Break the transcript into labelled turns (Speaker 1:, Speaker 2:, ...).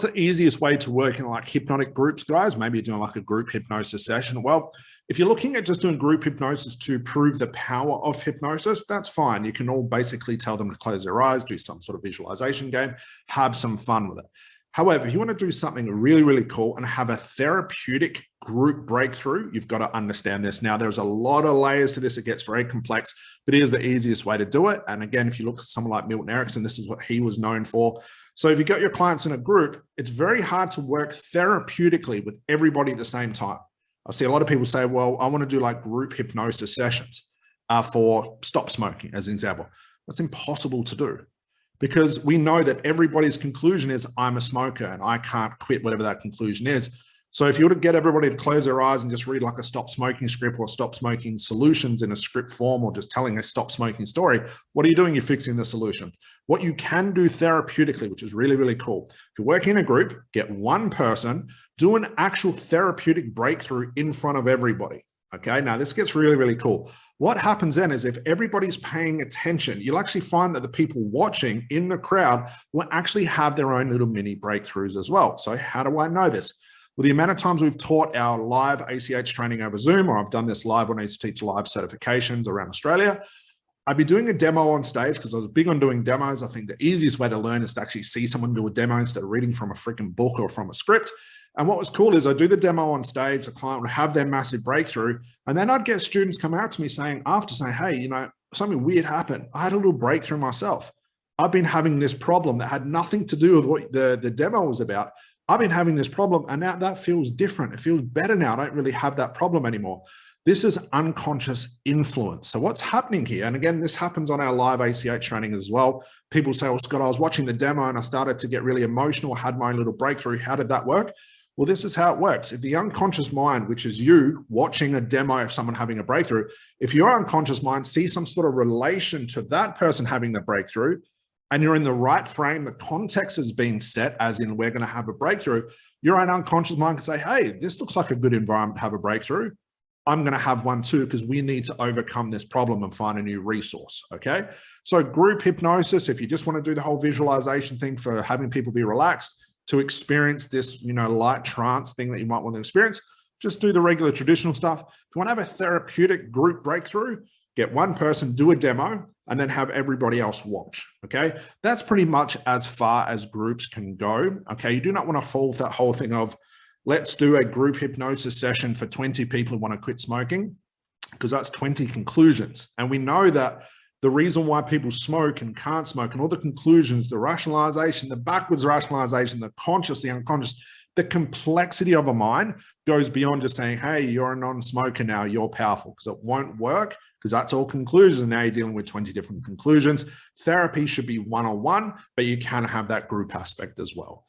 Speaker 1: what's the easiest way to work in like hypnotic groups, guys? Maybe you're doing like a group hypnosis session. Well, if you're looking at just doing group hypnosis to prove the power of hypnosis, that's fine. You can all basically tell them to close their eyes, do some sort of visualization game, have some fun with it. However, if you want to do something really, really cool and have a therapeutic group breakthrough, you've got to understand this. Now, there's a lot of layers to this. It gets very complex, but it is the easiest way to do it. And again, if you look at someone like Milton Erickson, this is what he was known for. So if you got your clients in a group, it's very hard to work therapeutically with everybody at the same time. I see a lot of people say, well, I want to do like group hypnosis sessions for stop smoking, as an example. That's impossible to do, because we know that everybody's conclusion is I'm a smoker and I can't quit, whatever that conclusion is. So if you were to get everybody to close their eyes and just read like a stop smoking script or stop smoking solutions in a script form, or just telling a stop smoking story, what are you doing? You're fixing the solution. What you can do therapeutically, which is really, really cool. If you're working in a group, get one person, do an actual therapeutic breakthrough in front of everybody. Okay, now this gets really, really cool. What happens then is if everybody's paying attention, you'll actually find that the people watching in the crowd will actually have their own little mini breakthroughs as well. So how do I know this? Well, the amount of times we've taught our live ACH training over Zoom, or I've done this live when I used to teach live certifications around Australia, I'd be doing a demo on stage because I was big on doing demos. I think the easiest way to learn is to actually see someone do a demo instead of reading from a freaking book or from a script. And what was cool is I do the demo on stage, the client would have their massive breakthrough, and then I'd get students come out to me saying, hey, you know, something weird happened. I had a little breakthrough myself. I've been having this problem that had nothing to do with what the demo was about. I've been having this problem and now that feels different. It feels better now. I don't really have that problem anymore. This is unconscious influence. So what's happening here, and again, this happens on our live ACH training as well. People say, well, Scott, I was watching the demo and I started to get really emotional, had my own little breakthrough. How did that work? Well, this is how it works. If the unconscious mind, which is you watching a demo of someone having a breakthrough, if your unconscious mind sees some sort of relation to that person having the breakthrough, and you're in the right frame, the context has been set, as in we're going to have a breakthrough, your own unconscious mind can say, hey, this looks like a good environment to have a breakthrough. I'm going to have one too, because we need to overcome this problem and find a new resource. Okay. So group hypnosis, if you just want to do the whole visualization thing for having people be relaxed to experience this, you know, light trance thing that you might want to experience, just do the regular traditional stuff. If you want to have a therapeutic group breakthrough, get one person, do a demo, and then have everybody else watch. Okay. That's pretty much as far as groups can go. Okay. You do not want to fall with that whole thing of, let's do a group hypnosis session for 20 people who want to quit smoking, because that's 20 conclusions. And we know that the reason why people smoke and can't smoke, and all the conclusions, the rationalization, the backwards rationalization, the conscious, the unconscious, the complexity of a mind goes beyond just saying, hey, you're a non-smoker now, you're powerful, because it won't work, because that's all conclusions. And now you're dealing with 20 different conclusions. Therapy should be one-on-one, but you can have that group aspect as well.